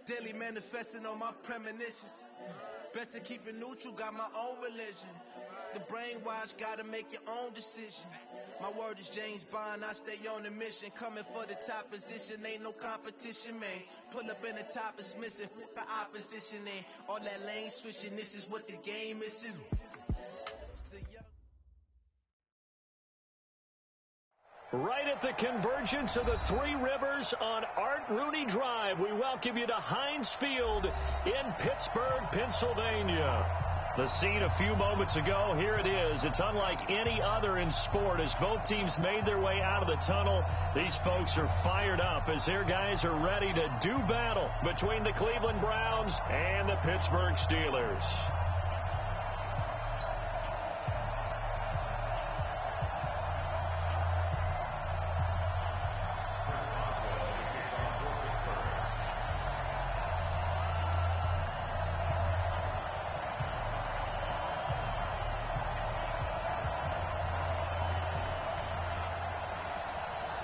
Daily manifesting on my premonitions. Best to keep it neutral, got my own religion. The brainwash, gotta make your own decision. My word is James Bond, I stay on a mission. Coming for the top position, ain't no competition, man. Pull up in the top is missing, the opposition ain't. All that lane switching, this is what the game is. Right at the convergence of the Three Rivers on Art Rooney Drive, we welcome you to Heinz Field in Pittsburgh, Pennsylvania. The scene a few moments ago, here it is. It's unlike any other in sport as both teams made their way out of the tunnel. These folks are fired up as their guys are ready to do battle between the Cleveland Browns and the Pittsburgh Steelers.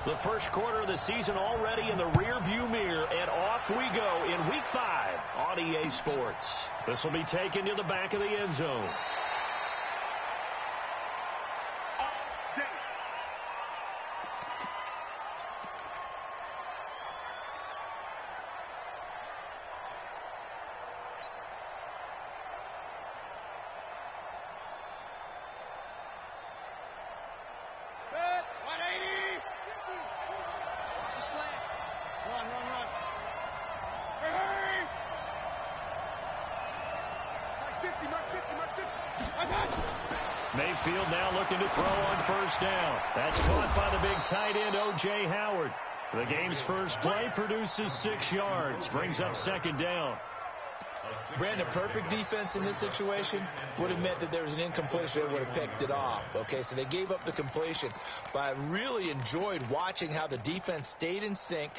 The first quarter of the season already in the rearview mirror, and off we go in Week 5 on EA Sports. This will be taken to the back of the end zone. Mayfield now looking to throw on first down. That's caught by the big tight end, O.J. Howard. The game's first play produces 6 yards, brings up second down. Brandon, perfect defense in this situation would have meant that there was an incompletion. They would have picked it off. Okay, so they gave up the completion. But I really enjoyed watching how the defense stayed in sync,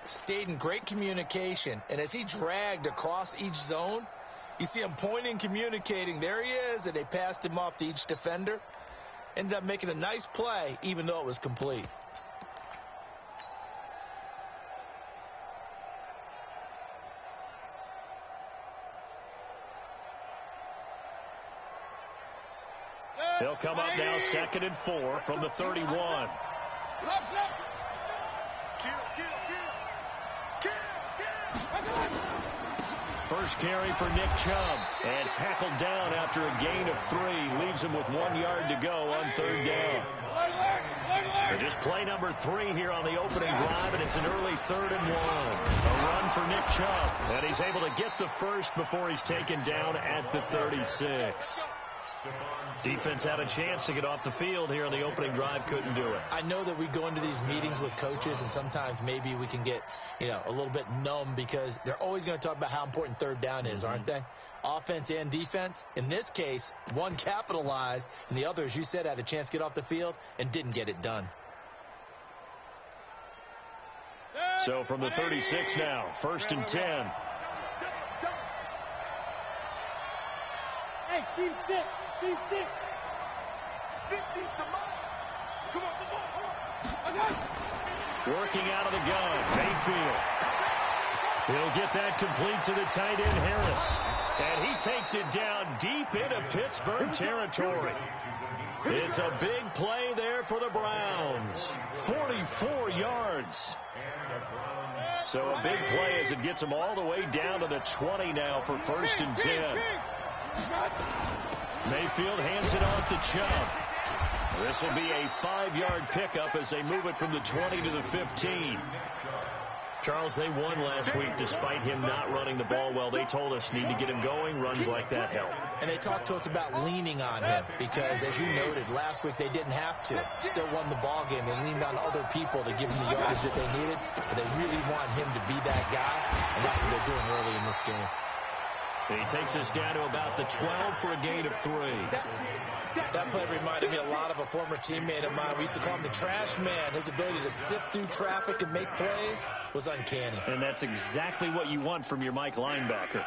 stayed in great communication. And as he dragged across each zone, you see him pointing, communicating. There he is, and they passed him off to each defender. Ended up making a nice play, even though it was complete. They'll come up now 2nd and 4 from the 31. First carry for Nick Chubb, and tackled down after a gain of 3. Leaves him with 1 yard to go on 3rd down. They're just play number 3 here on the opening drive, and it's an early 3rd and 1. A run for Nick Chubb, and he's able to get the first before he's taken down at the 36. Defense had a chance to get off the field here on the opening drive, couldn't do it. I know that we go into these meetings with coaches, and sometimes maybe we can get, a little bit numb because they're always going to talk about how important 3rd down is, aren't they? Offense and defense. In this case, one capitalized, and the other, as you said, had a chance to get off the field and didn't get it done. So from the 36 now, 1st and 10. Hey, Steve, sit. Steve, sit. Come on, come on. Working out of the gun, Mayfield. He'll get that complete to the tight end, Harris. And he takes it down deep into Pittsburgh territory. It's a big play there for the Browns. 44 yards. So a big play as it gets them all the way down to the 20 now for 1st and 10. Mayfield hands it off to Chubb. This will be a 5-yard pickup as they move it from the 20 to the 15. Charles, they won last week despite him not running the ball well. They told us need to get him going. Runs like that help. And they talked to us about leaning on him because, as you noted, last week they didn't have to. Still won the ball game. They leaned on other people to give them the yardage that they needed. But they really want him to be that guy, and that's what they're doing early in this game. He takes us down to about the 12 for a gain of 3. That play reminded me a lot of a former teammate of mine. We used to call him the trash man. His ability to sift through traffic and make plays was uncanny. And that's exactly what you want from your Mike linebacker.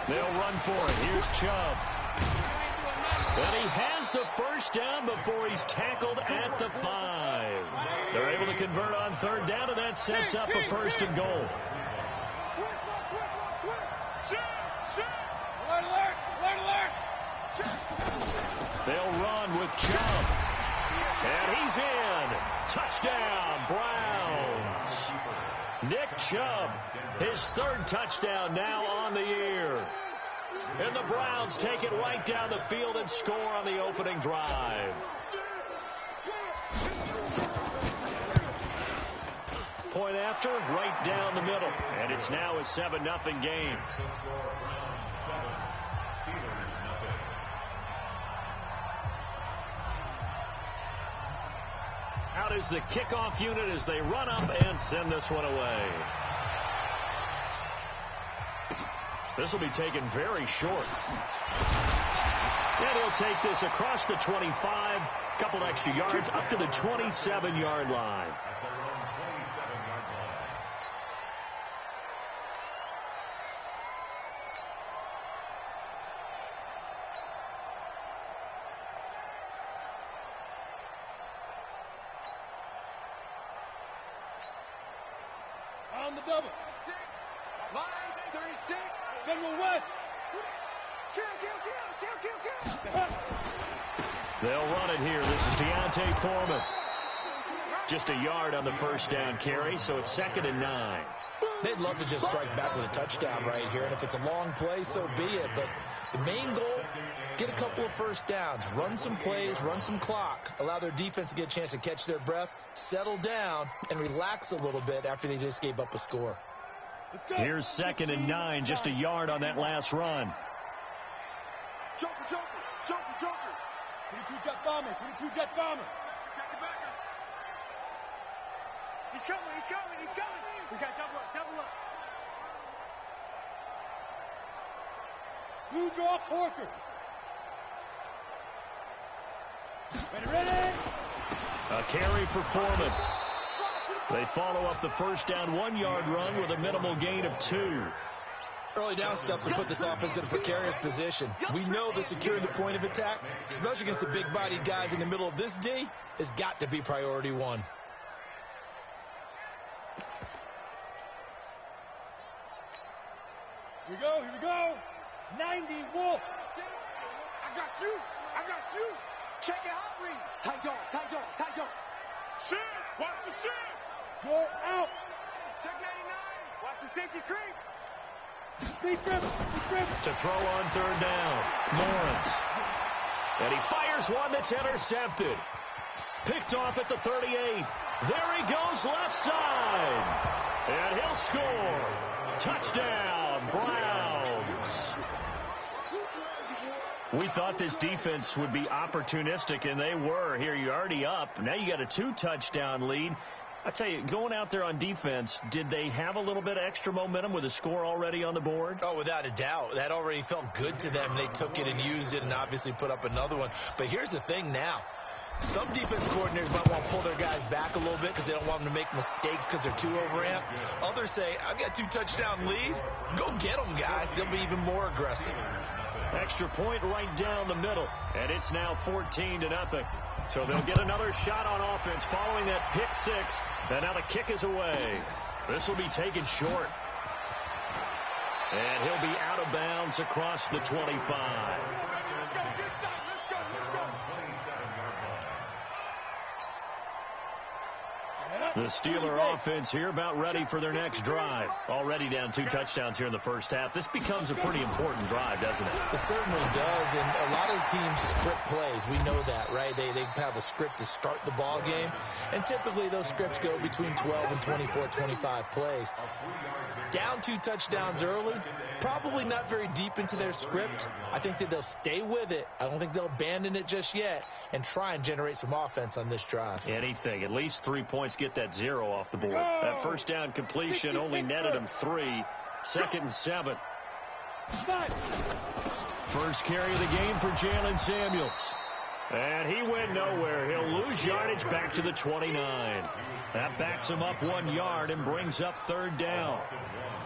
They'll run for it. Here's Chubb. And he has has the first down before he's tackled at the 5. They're able to convert on third down, and that sets up a first and goal. They'll run with Chubb. And he's in. Touchdown, Browns. Nick Chubb, his third touchdown now on the year. And the Browns take it right down the field and score on the opening drive. Point after, right down the middle. And it's now a 7-0 game. Out is the kickoff unit as they run up and send this one away. This will be taken very short. And he'll take this across the 25, couple extra yards, up to the 27-yard line. On the double. 6, line 36. General West. Kill. They'll run it here. This is Deontay Foreman. Just a yard on the first down carry, so it's 2nd and 9. They'd love to just strike back with a touchdown right here, and if it's a long play, so be it. But the main goal, get a couple of first downs, run some plays, run some clock, allow their defense to get a chance to catch their breath, settle down, and relax a little bit after they just gave up a score. Here's 2nd and 9, just a yard on that last run. Joker. 22 jet bomber. Check the back up. He's coming. We got double up. Blue draw Porkers. Ready. A carry for Foreman. They follow up the first down 1-yard run with a minimal gain of 2. Early down steps will put this offense in a precarious position. We know that securing the point of attack, especially against the big-bodied guys in the middle of this D, has got to be priority 1. Here we go. 90 Wolf. I got you. Check it out, read. Tight dog. Shit. Watch the shit. Go out. Check 99. Watch the safety creep. Deep grip. To throw on third down, Lawrence. And he fires one that's intercepted. Picked off at the 38. There he goes left side. And he'll score. Touchdown, Browns. We thought this defense would be opportunistic, and they were. Here, you're already up. Now you got a 2-touchdown lead. I tell you, going out there on defense, did they have a little bit of extra momentum with a score already on the board? Oh, without a doubt. That already felt good to them. They took it and used it and obviously put up another one. But here's the thing now. Some defense coordinators might want to pull their guys back a little bit because they don't want them to make mistakes because they're too overamped. Others say, I've got 2-touchdown lead. Go get them, guys. They'll be even more aggressive. Extra point right down the middle. And it's now 14-0. So they'll get another shot on offense following that pick 6. And now the kick is away. This will be taken short. And he'll be out of bounds across the 25. The Steeler offense here about ready for their next drive. Already down 2 touchdowns here in the first half. This becomes a pretty important drive, doesn't it? It certainly does, and a lot of teams script plays. We know that, right? They have a script to start the ball game, and typically those scripts go between 12 and 24, 25 plays. Down 2 touchdowns early, probably not very deep into their script. I think that they'll stay with it. I don't think they'll abandon it just yet and try and generate some offense on this drive. Anything. At least 3 points get that 0 off the board. That first down completion only netted him 3. 2nd and 7. First carry of the game for Jalen Samuels. And he went nowhere. He'll lose yardage back to the 29. That backs him up 1 yard and brings up third down.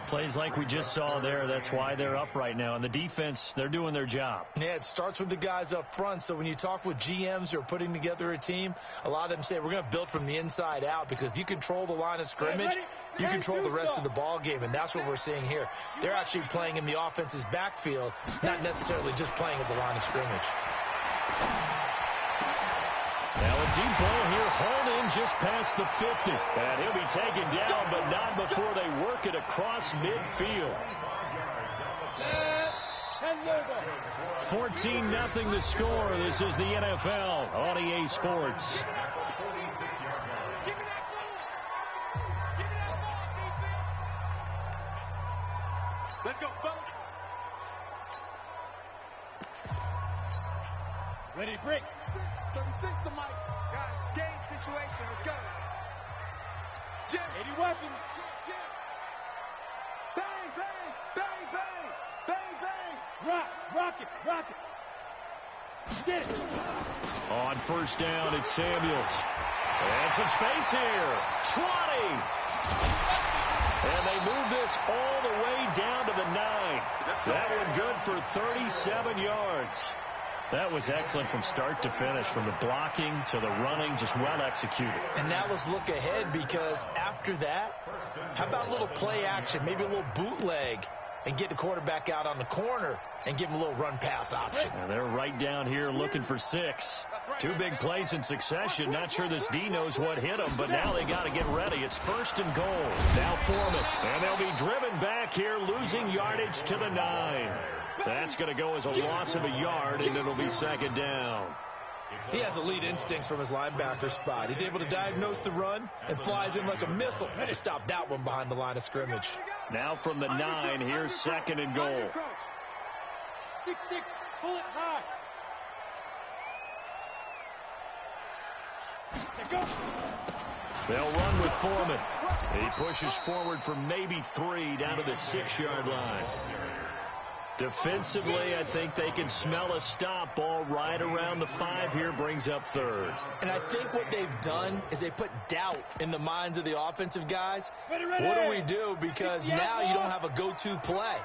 Plays like we just saw there. That's why they're up right now. And the defense, they're doing their job. Yeah, it starts with the guys up front. So when you talk with GMs who are putting together a team, a lot of them say we're going to build from the inside out, because if you control the line of scrimmage, you control the rest of the ball game, and that's what we're seeing here. They're actually playing in the offense's backfield, not necessarily just playing at the line of scrimmage. Now a deep ball here, hauled in just past the 50. And he'll be taken down, but not before they work it across midfield. 14-0 the score. This is the NFL on EA Sports. Let's go, fellas. Ready, break. 36 to Mike. Guys, game situation. Let's go. Jim. 80 weapons. Jim. Bang, bang, bang, bang, bang, bang. Rock it. Get it. On first down, it's Samuels. And some space here. 20. And they move this all the way down to the 9. That one good for 37 yards. That was excellent from start to finish, from the blocking to the running, just well executed. And now let's look ahead, because after that, how about a little play action, maybe a little bootleg, and get the quarterback out on the corner and give him a little run-pass option. And they're right down here looking for 6. 2 big plays in succession. Not sure this D knows what hit him, but now they got to get ready. It's first and goal. Now Foreman. And they'll be driven back here, losing yardage to the 9. That's going to go as a loss of a yard, and it'll be second down. He has elite instincts from his linebacker spot. He's able to diagnose the run and flies in like a missile to stop that one behind the line of scrimmage. Now from the 9, here's second and goal. 6-6, pull it high. Go. They'll run with Foreman. He pushes forward for maybe 3 down to the 6-yard line. Defensively, I think they can smell a stop. Ball right around the 5 here, brings up third. And I think what they've done is they put doubt in the minds of the offensive guys. Ready. What do we do? Because now you don't have a go-to play.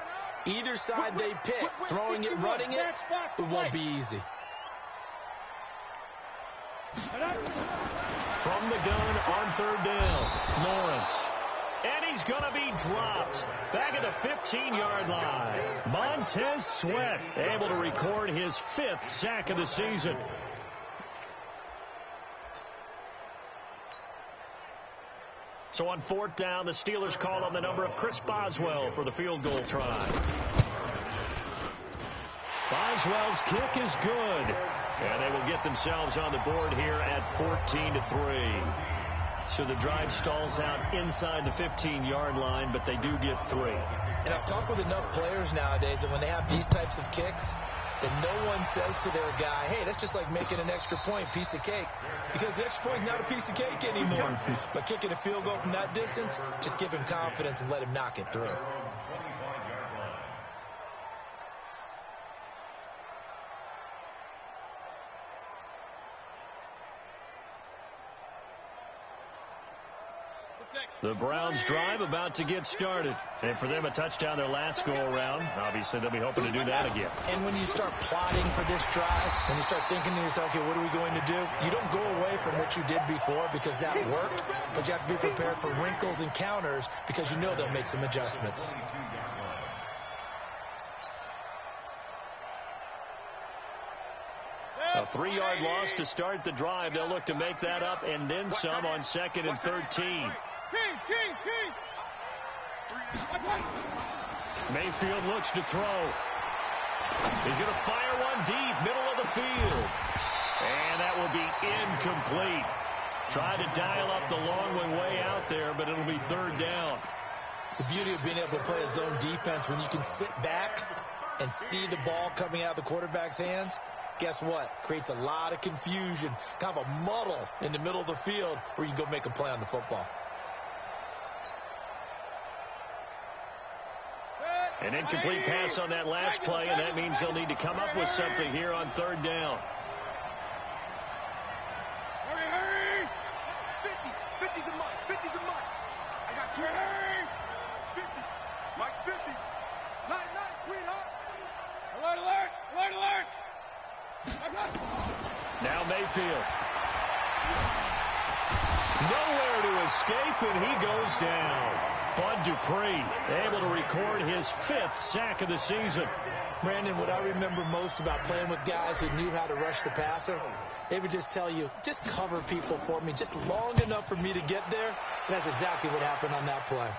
Either side they pick, throwing it, running it, it won't be easy. From the gun on third down, Lawrence. And he's going to be dropped back at the 15-yard line. Montez Sweat able to record his 5th sack of the season. So on fourth down, the Steelers call on the number of Chris Boswell for the field goal try. Boswell's kick is good. And they will get themselves on the board here at 14-3. So the drive stalls out inside the 15-yard line, but they do get 3. And I've talked with enough players nowadays that when they have these types of kicks, that no one says to their guy, hey, that's just like making an extra point, piece of cake. Because the extra point is not a piece of cake anymore. But kicking a field goal from that distance, just give him confidence and let him knock it through. The Browns drive about to get started. And for them, a touchdown their last go-around. Obviously, they'll be hoping to do that again. And when you start plotting for this drive, when you start thinking to yourself, okay, what are we going to do? You don't go away from what you did before because that worked, but you have to be prepared for wrinkles and counters because you know they'll make some adjustments. A 3-yard loss to start the drive. They'll look to make that up and then some on 2nd and 13. Mayfield looks to throw. He's going to fire one deep, middle of the field. And that will be incomplete. Tried to dial up the long way out there, but it'll be third down. The beauty of being able to play a zone defense, when you can sit back and see the ball coming out of the quarterback's hands, guess what? Creates a lot of confusion, kind of a muddle in the middle of the field where you can go make a play on the football. An incomplete pass on that last play, and that means they'll need to come up with something here on third down. Hurry, hurry! 50. 50's a Mike. 50's a Mike. I got you. Hurry! 50. Mike 50. Night, night, sweetheart. Alert, alert! Alert, alert! Now Mayfield. Nowhere to escape, and he goes down. Bud Dupree able to record his 5th sack of the season. Brandon, what I remember most about playing with guys who knew how to rush the passer, they would just tell you, just cover people for me, just long enough for me to get there. And that's exactly what happened on that play.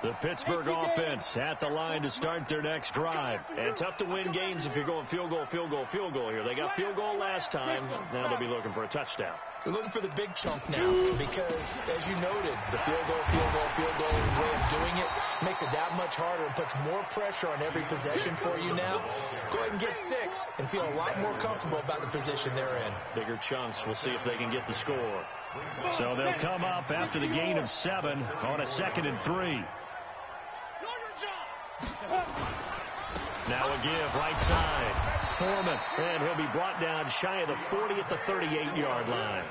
The Pittsburgh offense at the line to start their next drive. And tough to win games if you're going field goal, field goal, field goal here. They got field goal last time. Now they'll be looking for a touchdown. They're looking for the big chunk now because, as you noted, the field goal way of doing it makes it that much harder and puts more pressure on every possession for you now. Go ahead and get 6 and feel a lot more comfortable about the position they're in. Bigger chunks. We'll see if they can get the score. So they'll come up after the gain of 7 on a 2nd and 3. Now a give right side. Foreman, and he'll be brought down shy of the 40 at the 38-yard line.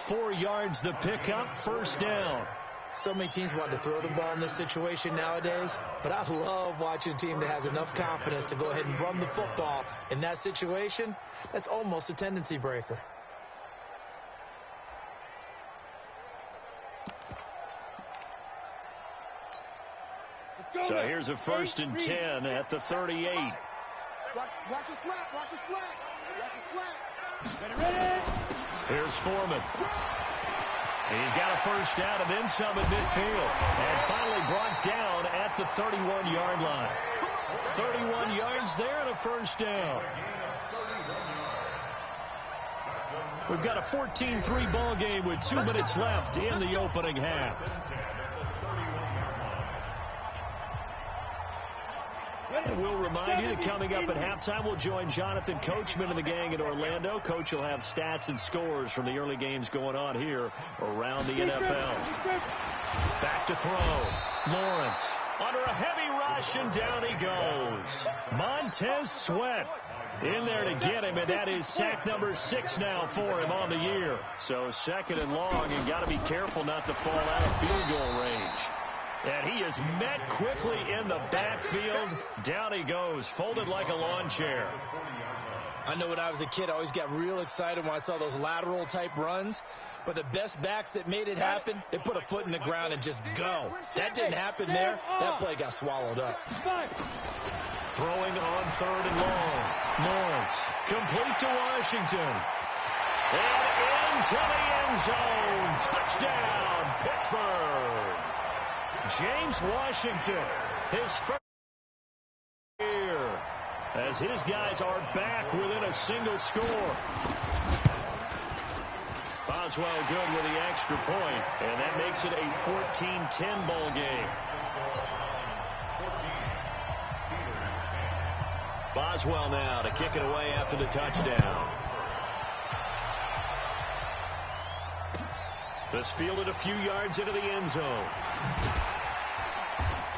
4 yards the pickup, first down. So many teams want to throw the ball in this situation nowadays, but I love watching a team that has enough confidence to go ahead and run the football. In that situation, that's almost a tendency breaker. So here's a 1st and 10 at the 38. Watch your slack, watch your slack. Watch your slack. Ready? Here's Foreman. He's got a first down and then some at midfield. And finally brought down at the 31-yard line. 31 yards there and a first down. We've got a 14-3 ball game with 2 minutes left in the opening half. And we'll remind you that coming up at halftime, we'll join Jonathan Coachman and the gang in Orlando. Coach will have stats and scores from the early games going on here around the NFL. Back to throw. Lawrence under a heavy rush, and down he goes. Montez Sweat in there to get him, and that is sack number 6 now for him on the year. So 2nd and long, and got to be careful not to fall out of field goal range. And he is met quickly in the backfield. Down he goes, folded like a lawn chair. I know when I was a kid, I always got real excited when I saw those lateral-type runs. But the best backs that made it happen, they put a foot in the ground and just go. That didn't happen there. That play got swallowed up. Throwing on 3rd and long. Lawrence, complete to Washington. And into the end zone. Touchdown, Pittsburgh. James Washington, his first year, as his guys are back within a single score. Boswell good with the extra point, and that makes it a 14-10 ball game. Boswell now to kick it away after the touchdown. This fielded a few yards into the end zone.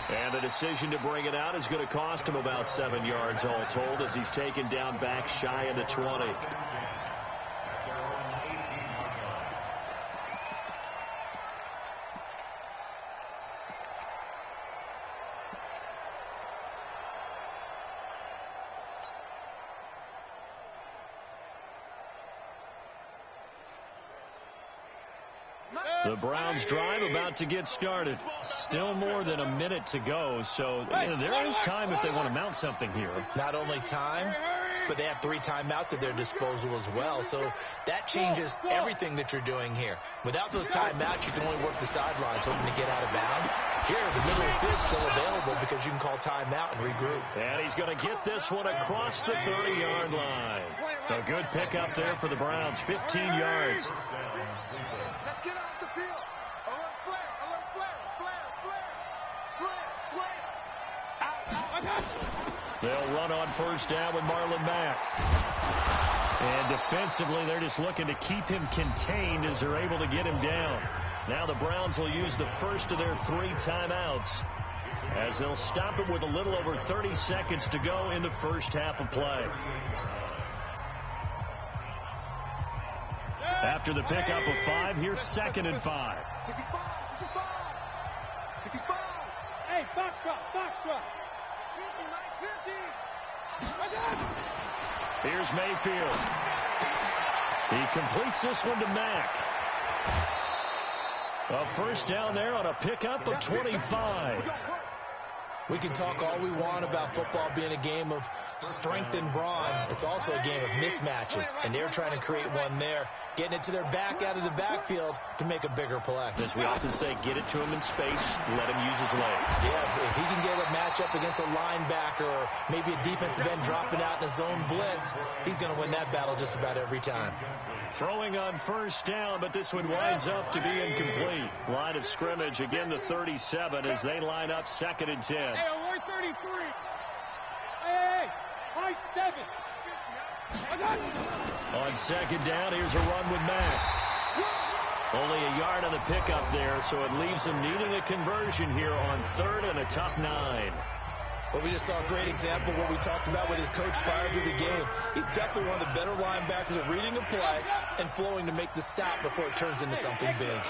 And the decision to bring it out is going to cost him about 7 yards all told, as he's taken down back shy of the 20. The Browns drive about to get started. Still more than a minute to go, so there is time if they want to mount something here. Not only time, but they have 3 timeouts at their disposal as well, so that changes everything that you're doing here. Without those timeouts, you can only work the sidelines, hoping to get out of bounds. Here, the middle of the field's still available because you can call timeout and regroup. And he's going to get this one across the 30-yard line. A good pickup there for the Browns, 15 yards. Let's get off the field. Alert flare, alert flare, flare, flare. Slam. Out. They'll run on first down with Marlon Mack. And defensively, they're just looking to keep him contained as they're able to get him down. Now the Browns will use the first of their 3 timeouts, as they'll stop it with a little over 30 seconds to go in the first half of play. After the pickup of 5, here's 2nd and 5. 65. Hey, Foxtrot. 50. Here's Mayfield. He completes this one to Mack. A first down there on a pickup of 25. We can talk all we want about football being a game of strength and brawn. It's also a game of mismatches, and they're trying to create one there, getting it to their back out of the backfield to make a bigger play. As we often say, get it to him in space, let him use his legs. Yeah, if he can get a matchup against a linebacker or maybe a defensive end dropping out in a zone blitz, he's going to win that battle just about every time. Throwing on first down, but this one winds up to be incomplete. Line of scrimmage, again the 37 as they line up 2nd and 10. Hey, 133. Hey, high 7. I got it. On 2nd down, here's a run with Mack. Only a yard on the pickup there, so it leaves him needing a conversion here on 3rd and a tough 9. Well, we just saw a great example of what we talked about with his coach prior to the game. He's definitely one of the better linebackers at reading a play and flowing to make the stop before it turns into something big.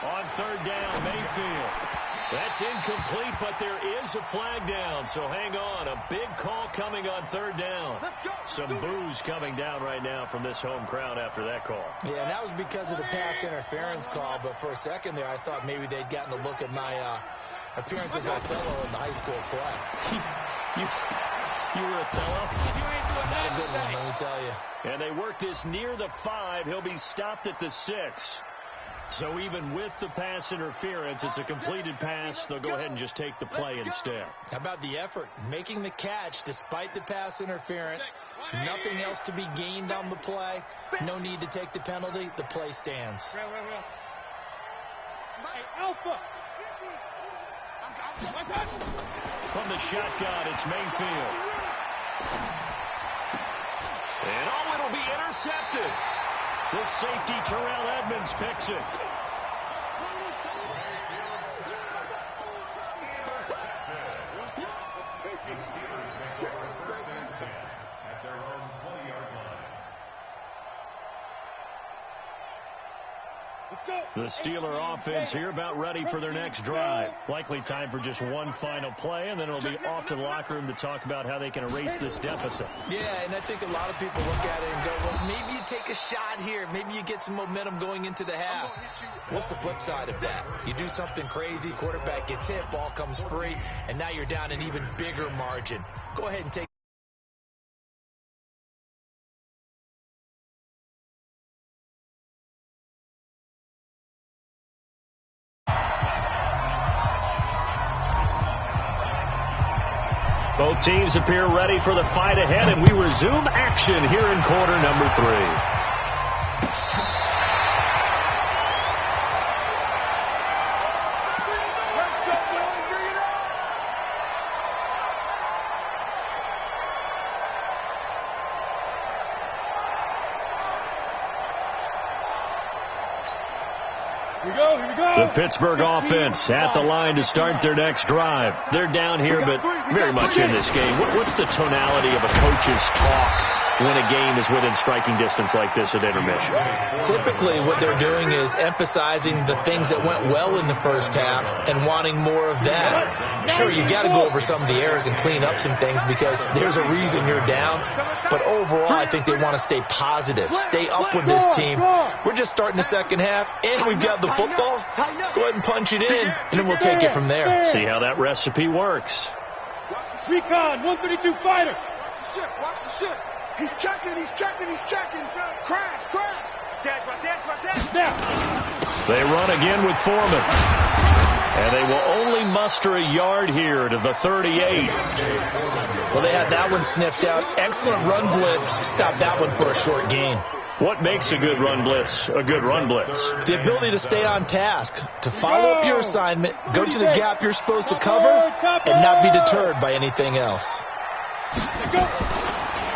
On 3rd down, Mayfield. That's incomplete, but there is a flag down, so hang on. A big call coming on 3rd down. Some boos coming down right now from this home crowd after that call. Yeah, and that was because of the pass interference call, but for a second there, I thought maybe they'd gotten a look at my appearance as Othello in the high school play. You were Othello? Not a good one, let me tell you. And they work this near the 5. He'll be stopped at the 6. So even with the pass interference, it's a completed pass. They'll go ahead and just take the play instead. How about the effort? Making the catch despite the pass interference. Nothing else to be gained on the play. No need to take the penalty. The play stands. Hey, Alpha. From the shotgun, it's Mayfield. And it'll be intercepted. The safety, Terrell Edmonds, picks it. The Steeler offense here about ready for their next drive. Likely time for just one final play, and then it'll be off to the locker room to talk about how they can erase this deficit. Yeah, and I think a lot of people look at it and go, well, maybe you take a shot here. Maybe you get some momentum going into the half. What's the flip side of that? You do something crazy, quarterback gets hit, ball comes free, and now you're down an even bigger margin. Go ahead and take Both teams appear ready for the fight ahead, and we resume action here in quarter number 3. Here we go. The Pittsburgh offense at the line to start their next drive. They're down here, but very much in this game. What's the tonality of a coach's talk when a game is within striking distance like this at intermission? Typically, what they're doing is emphasizing the things that went well in the first half and wanting more of that. Sure, you got to go over some of the errors and clean up some things because there's a reason you're down. But overall, I think they want to stay positive, stay up with this team. We're just starting the second half, and we've got the football. Let's go ahead and punch it in, and then we'll take it from there. See how that recipe works. Recon, 132 fighter. Watch the ship. He's checking. Crash. Now. They run again with Foreman. And they will only muster a yard here to the 38. Well, they had that one sniffed out. Excellent run blitz. Stop that one for a short gain. What makes a good run blitz a good run blitz? The ability to stay on task, to follow up your assignment, go to the gap you're supposed to cover, and not be deterred by anything else.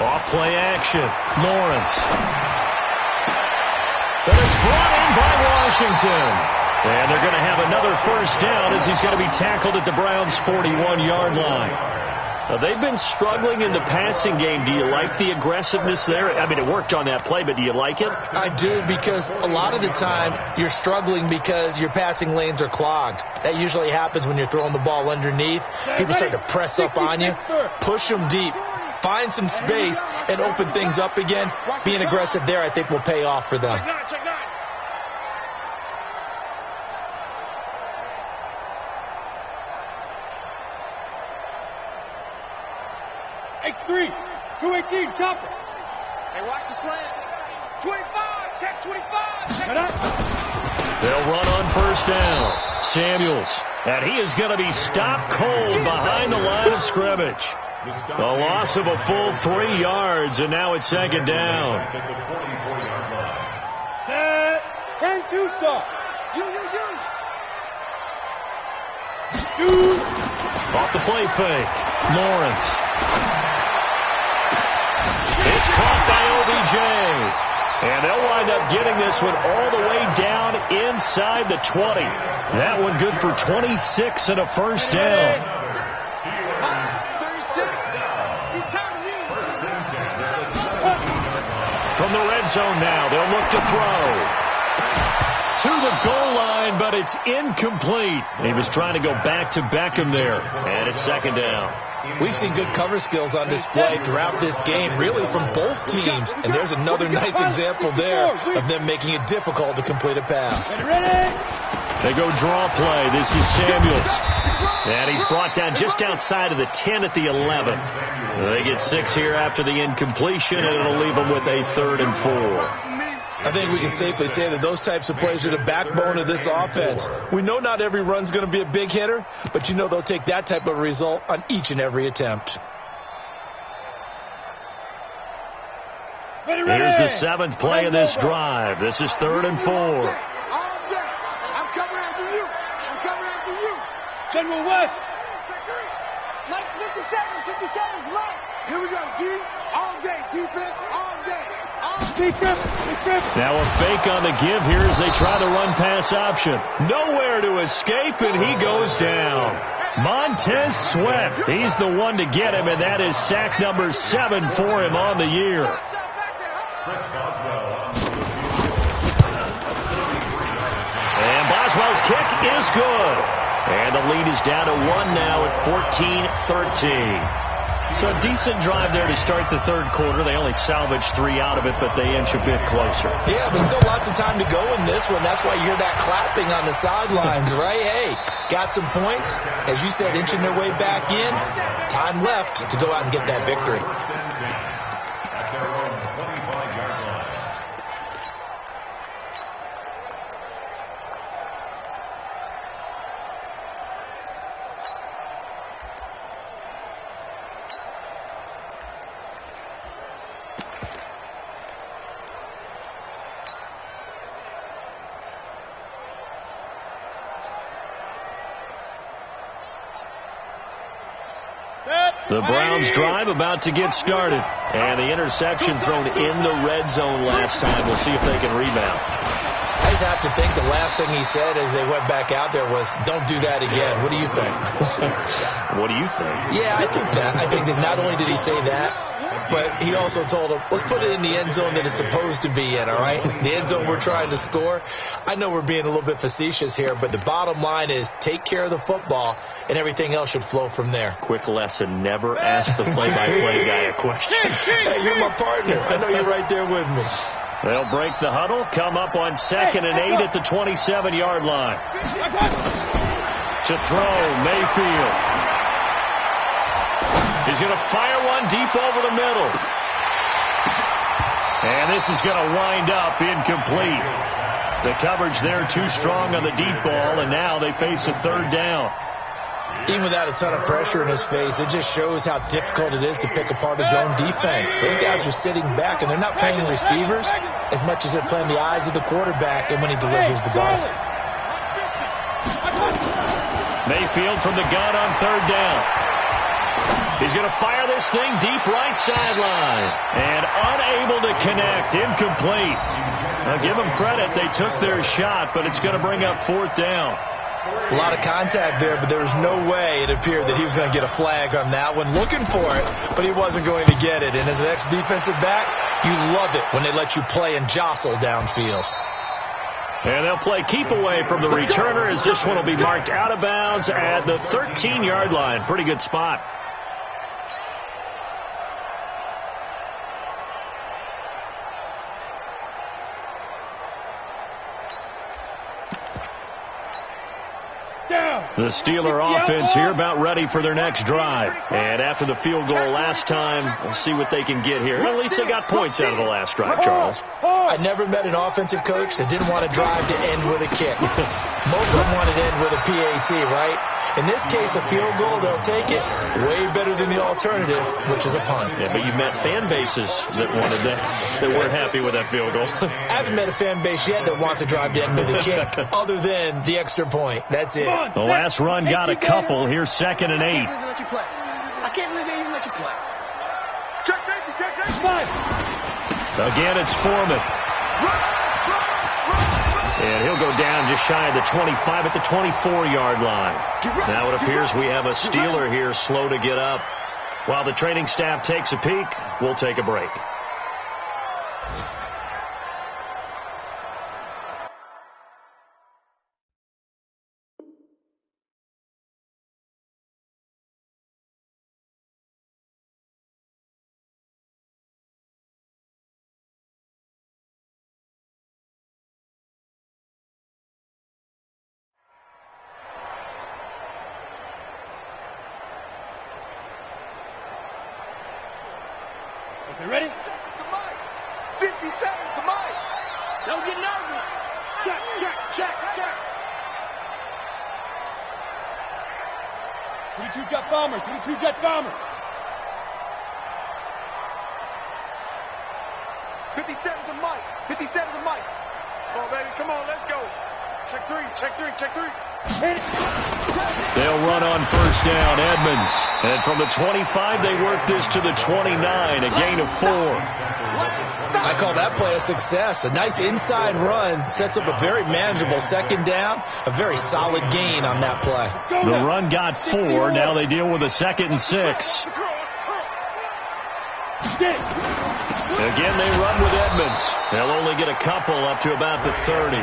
Off play action. Lawrence. And it's brought in by Washington. And they're going to have another first down as he's going to be tackled at the Browns' 41-yard line. They've been struggling in the passing game. Do you like the aggressiveness there? I mean, it worked on that play, but do you like it? I do, because a lot of the time you're struggling because your passing lanes are clogged. That usually happens when you're throwing the ball underneath. People start to press up on you. Push them deep. Find some space and open things up again. Being aggressive there, I think, will pay off for them. Check nine. X3, 218, chopper. Hey, watch the slant. 25, check 25. Check it out. They'll run on first down. Samuels. And he is going to be stopped cold behind the line of scrimmage. A loss of a full 3 yards, and now it's second down. Set. 10-2 stop. You. Shoot. Off the play fake. Lawrence. It's caught by OBJ. And they'll wind up getting this one all the way down inside the 20. That one good for 26 and a first down. From the red zone now, they'll look to throw. To the goal line, but it's incomplete. He was trying to go back to Beckham there. And it's second down. We've seen good cover skills on display throughout this game, really from both teams. And there's another nice example there of them making it difficult to complete a pass. They go draw play. This is Samuels. And he's brought down just outside of the 10 at the 11. They get 6 here after the incompletion, and it'll leave them with a 3rd and 4. I think we can safely say that those types of plays are the backbone of this offense. We know not every run's going to be a big hitter, but you know they'll take that type of result on each and every attempt. Here's the 7th play of this drive. This is 3rd and 4. I'm coming after you. General West. Mike's 57's right. Here we go, D. All day. Defense, all day. Defense. Now a fake on the give here as they try the run pass option. Nowhere to escape, and he goes down. Montez Sweat, he's the one to get him, and that is sack number 7 for him on the year. And Boswell's kick is good. And the lead is down to 1 now at 14-13. So a decent drive there to start the 3rd quarter. They only salvaged 3 out of it, but they inch a bit closer. Yeah, but still lots of time to go in this one. That's why you hear that clapping on the sidelines, right? Hey, got some points. As you said, inching their way back in. Time left to go out and get that victory. The Browns drive about to get started. And the interception thrown in the red zone last time. We'll see if they can rebound. I just have to think the last thing he said as they went back out there was, don't do that again. What do you think? What do you think? Yeah, I think that. I think that not only did he say that, but he also told him, let's put it in the end zone that it's supposed to be in, all right? The end zone we're trying to score. I know we're being a little bit facetious here, but the bottom line is take care of the football, and everything else should flow from there. Quick lesson, never ask the play-by-play guy a question. Hey, you're my partner. I know you're right there with me. They'll break the huddle, come up on 2nd and 8 at the 27-yard line. To throw, Mayfield. He's going to fire one deep over the middle. And this is going to wind up incomplete. The coverage there too strong on the deep ball, and now they face a 3rd down. Even without a ton of pressure in his face, it just shows how difficult it is to pick apart his own defense. Those guys are sitting back, and they're not playing receivers as much as they're playing the eyes of the quarterback and when he delivers the ball. Mayfield from the gun on 3rd down. He's going to fire this thing deep right sideline. And unable to connect. Incomplete. I'll give them credit. They took their shot, but it's going to bring up fourth down. A lot of contact there, but there was no way it appeared that he was going to get a flag on that one. Looking for it, but he wasn't going to get it. And as an ex-defensive back, you love it when they let you play and jostle downfield. And they'll play keep away from the returner as this one will be marked out of bounds at the 13-yard line. Pretty good spot. The Steeler offense here about ready for their next drive. And after the field goal last time, we'll see what they can get here. At least they got points out of the last drive, Charles. I never met an offensive coach that didn't want to drive to end with a kick. Most of them wanted to end with a PAT, right? In this case, a field goal, they'll take it. Way better than the alternative, which is a punt. Yeah, but you've met fan bases that wanted that weren't happy with that field goal. I haven't met a fan base yet that wants to drive to end with a kick, other than the extra point. That's it. The last run got a couple. Here's 2nd and 8. I can't believe they even let you play. Check safety, check safety. Again, it's Foreman. And he'll go down just shy of the 25 at the 24-yard line. Now it appears we have a Steeler here slow to get up. While the training staff takes a peek, we'll take a break. You ready? 50 seconds to Mike. Don't get nervous. Check, check, check, check. 22 jet bomber, 22 jet bomber. 57 to Mike. 57 to Mike. Come on, baby. Come on, let's go. Check three, check three, check three. They'll run on first down, Edmonds. And from the 25, they work this to the 29, a gain of 4. I call that play a success. A nice inside run sets up a very manageable second down, a very solid gain on that play. The run got 4. Now they deal with a 2nd and 6. Again, they run with Edmonds. They'll only get a couple up to about the 30.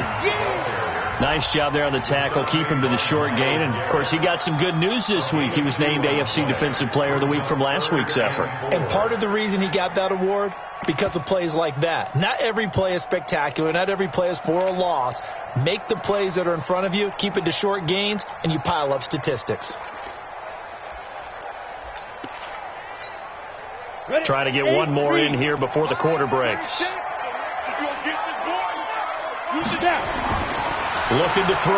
Nice job there on the tackle. Keep him to the short gain. And, of course, he got some good news this week. He was named AFC Defensive Player of the Week from last week's effort. And part of the reason he got that award, because of plays like that. Not every play is spectacular. Not every play is for a loss. Make the plays that are in front of you, keep it to short gains, and you pile up statistics. Try to get one more in here before the quarter breaks. Looking to throw.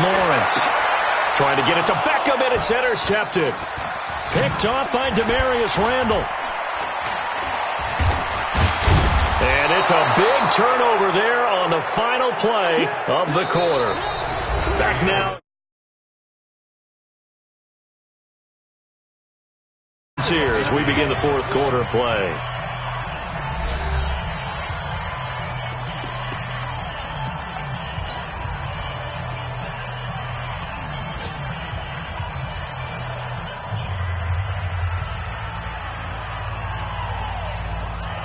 Lawrence trying to get it to Beckham, and it's intercepted. Picked off by Demarius Randall. And it's a big turnover there on the final play of the quarter. Back now. Here as we begin the fourth quarter play.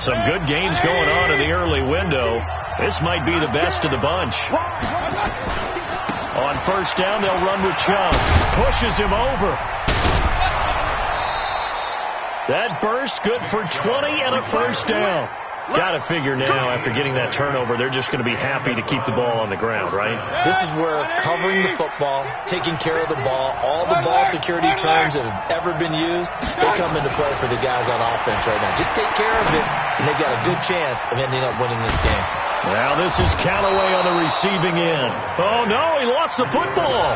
Some good games going on in the early window. This might be the best of the bunch. On first down, they'll run with Chubb. Pushes him over. That burst good for 20 and a first down. Got to figure now, after getting that turnover, they're just going to be happy to keep the ball on the ground, right? This is where covering the football, taking care of the ball, all the ball security terms that have ever been used, they come into play for the guys on offense right now. Just take care of it, and they've got a good chance of ending up winning this game. Now this is Callaway on the receiving end. Oh, no, he lost the football.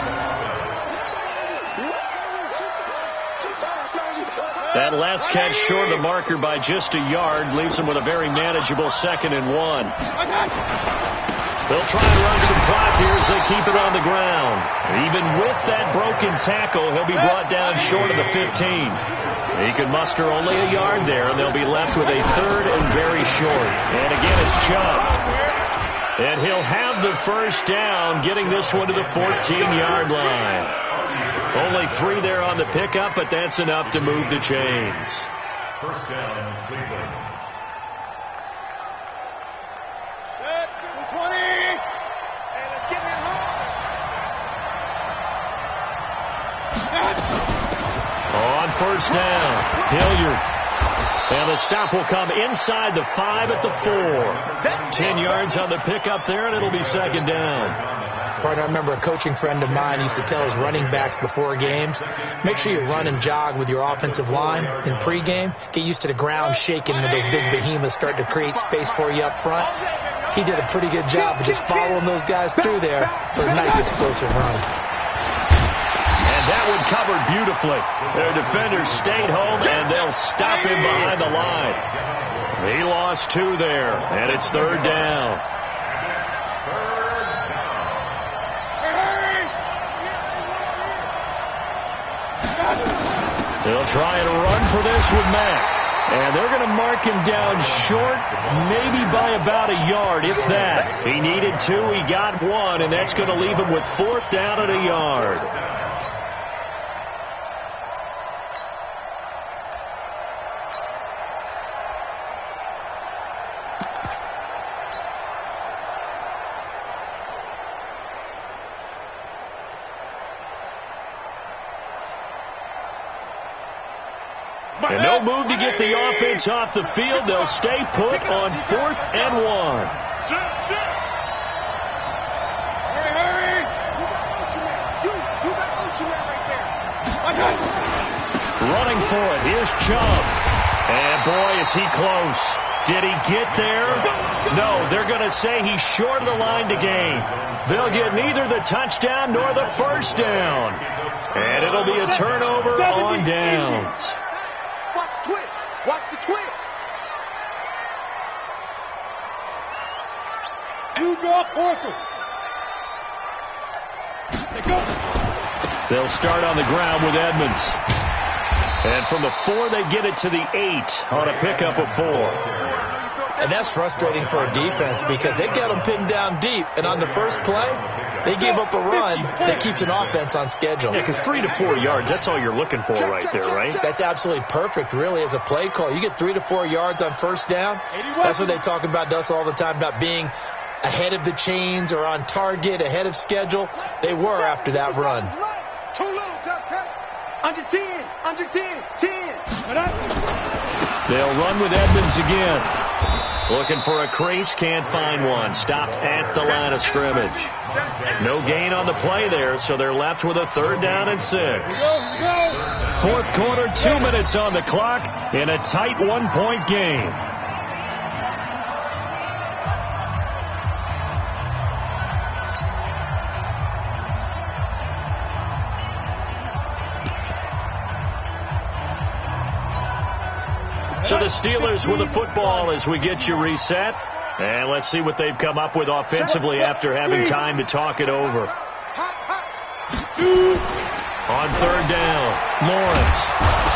That last catch short of the marker by just a yard leaves him with a very manageable 2nd and 1. They'll try and run some clock here as they keep it on the ground. Even with that broken tackle, he'll be brought down short of the 15. He can muster only a yard there, and they'll be left with a 3rd and very short. And again, it's Chubb. And he'll have the first down, getting this one to the 14-yard line. Only 3 there on the pickup, but that's enough to move the chains. First down, Cleveland. 20. Hey, let's get that home. On first down, Hilliard. And the stop will come inside the 5 at the 4. 10 yards on the pickup there, and it'll be second down. Partner, I remember a coaching friend of mine used to tell his running backs before games, make sure you run and jog with your offensive line in pregame. Get used to the ground shaking when those big behemoths start to create space for you up front. He did a pretty good job of just following those guys through there for a nice explosive run. And that one covered beautifully. Their defenders stayed home, and they'll stop him behind the line. He lost 2 there, and it's third down. They'll try and run for this with Mack. And they're going to mark him down short, maybe by about a yard, if that. He needed 2, he got 1, and that's going to leave him with 4th down and a yard. And no move to get the offense off the field. They'll stay put on 4th and 1. Hurry! You got Ocean Man right there. Running for it. Here's Chubb. And boy, is he close. Did he get there? No, they're going to say he's short of the line to gain. They'll get neither the touchdown nor the first down. And it'll be a turnover on downs. Watch the twist. Watch the twist. You draw Corker. They go. They'll start on the ground with Edmonds. And from the 4, they get it to the 8 on a pickup of 4. And that's frustrating for a defense because they got them pinned down deep. And on the first play, they gave up a run that keeps an offense on schedule. Yeah, because 3 to 4 yards, that's all you're looking for right there, right? That's absolutely perfect, really, as a play call. You get 3 to 4 yards on first down. That's what they talk about us all the time, about being ahead of the chains or on target, ahead of schedule. They were after that run. Too little, Duck. Under 10. Under 10. 10. They'll run with Edmonds again. Looking for a crease, can't find one. Stopped at the line of scrimmage. No gain on the play there, so they're left with a 3rd down and 6. 4th quarter, 2 minutes on the clock in a tight 1-point game. So the Steelers with the football as we get you reset. And let's see what they've come up with offensively after having time to talk it over. On 3rd down, Lawrence.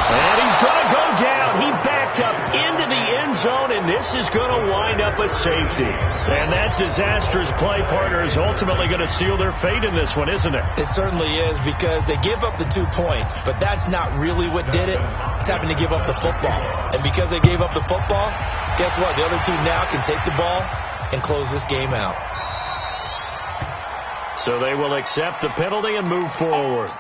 And he's going to go down. He backed up into the end zone, and this is going to wind up a safety. And that disastrous play, partner, is ultimately going to seal their fate in this one, isn't it? It certainly is, because they give up the 2 points, but that's not really what did it. It's having to give up the football. And because they gave up the football, guess what? The other team now can take the ball and close this game out. So they will accept the penalty and move forward.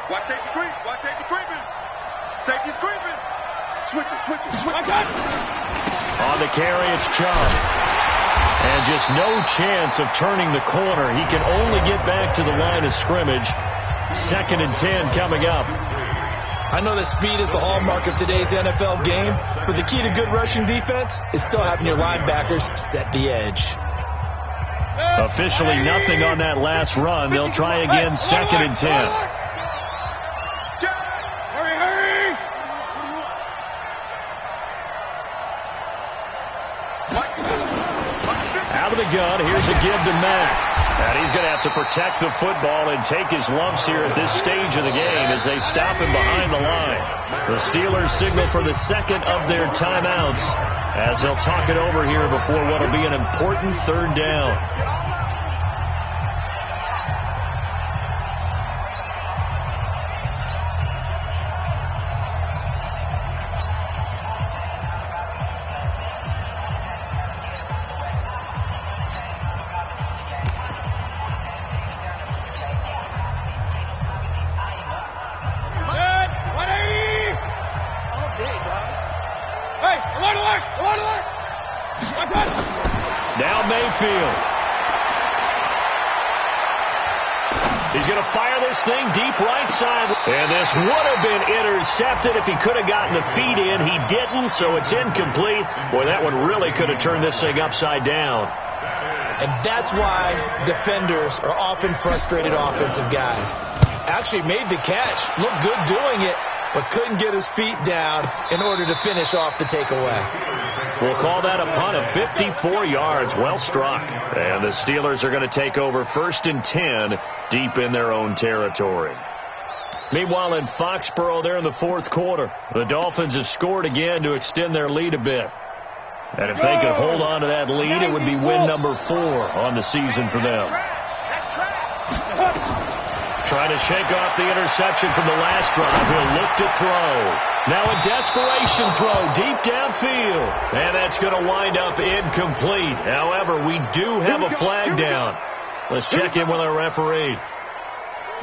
Watch safety creep. Watch safety creeping. Safety's creeping. Switch it. On the carry, it's Chubb. And just no chance of turning the corner. He can only get back to the line of scrimmage. 2nd and 10 coming up. I know that speed is the hallmark of today's NFL game, but the key to good rushing defense is still having your linebackers set the edge. Officially nothing on that last run. They'll try again, 2nd and 10. one. Here's a give to Mack. And he's going to have to protect the football and take his lumps here at this stage of the game as they stop him behind the line. The Steelers signal for the second of their timeouts as they'll talk it over here before what will be an important third down. Now Mayfield. He's going to fire this thing deep right side. And this would have been intercepted if he could have gotten the feet in. He didn't, so it's incomplete. Boy, that one really could have turned this thing upside down. And that's why defenders are often frustrated offensive guys. Actually made the catch, looked good doing it, but couldn't get his feet down in order to finish off the takeaway. We'll call that a punt of 54 yards. Well struck. And the Steelers are going to take over 1st and 10 deep in their own territory. Meanwhile, in Foxborough, there in the fourth quarter, the Dolphins have scored again to extend their lead a bit. And if they could hold on to that lead, it would be win number 4 on the season for them. Trying to shake off the interception from the last drive. He'll look to throw. Now a desperation throw deep downfield. And that's going to wind up incomplete. However, we do have a flag down. Let's check in with our referee.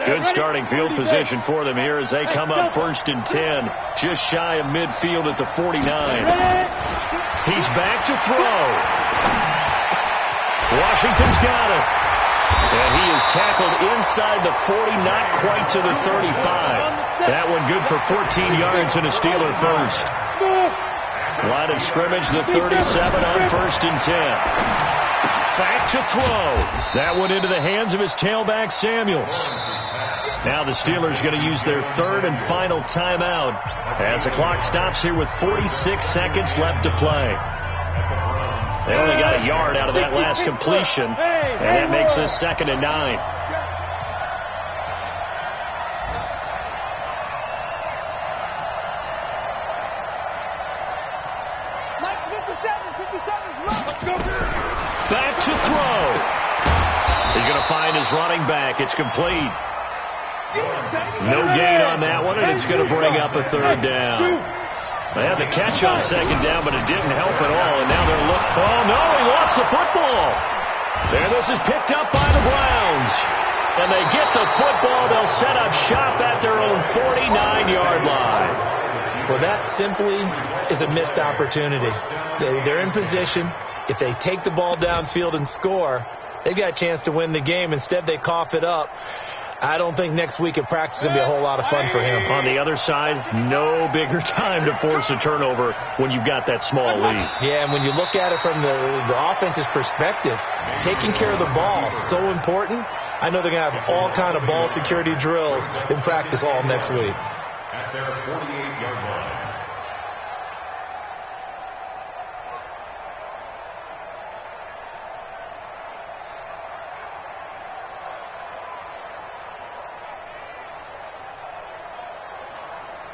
Good starting field position for them here as they come up 1st and 10. Just shy of midfield at the 49. He's back to throw. Washington's got it. And he is tackled inside the 40, not quite to the 35. That one good for 14 yards and a Steeler first. Line of scrimmage, the 37 on 1st and 10. Back to throw. That one into the hands of his tailback, Samuels. Now the Steelers going to use their 3rd and final timeout as the clock stops here with 46 seconds left to play. They only got a yard out of that last completion, and that makes this 2nd and 9. Back to throw. He's going to find his running back. It's complete. No gain on that one, and it's going to bring up a 3rd down. They had the catch on 2nd down, but it didn't help at all. And now they're looking. Oh, no, he lost the football. There, this is picked up by the Browns. And they get the football. They'll set up shop at their own 49-yard line. Well, that simply is a missed opportunity. They're in position. If they take the ball downfield and score, they've got a chance to win the game. Instead, they cough it up. I don't think next week at practice is going to be a whole lot of fun for him. On the other side, no bigger time to force a turnover when you've got that small lead. Yeah, and when you look at it from the offense's perspective, taking care of the ball is so important. I know they're going to have all kind of ball security drills in practice all next week. At their 48-yard line.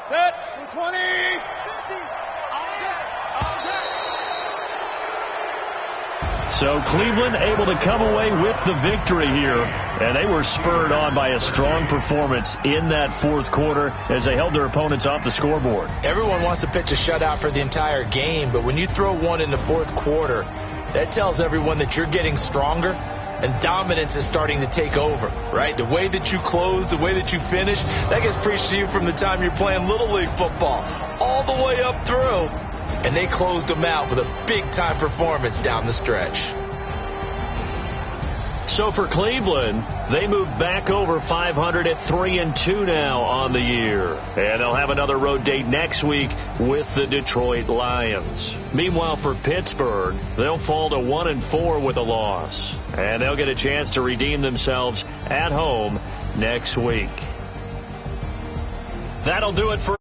Set, 20, 50, So Cleveland able to come away with the victory here, and they were spurred on by a strong performance in that fourth quarter as they held their opponents off the scoreboard. Everyone wants to pitch a shutout for the entire game, but when you throw one in the fourth quarter, that tells everyone that you're getting stronger and dominance is starting to take over, right? The way that you close, the way that you finish, that gets preached to you from the time you're playing Little League football all the way up through. And they closed them out with a big-time performance down the stretch. So for Cleveland, they move back over 500 at 3-2 now on the year. And they'll have another road date next week with the Detroit Lions. Meanwhile, for Pittsburgh, they'll fall to 1-4 with a loss. And they'll get a chance to redeem themselves at home next week. That'll do it for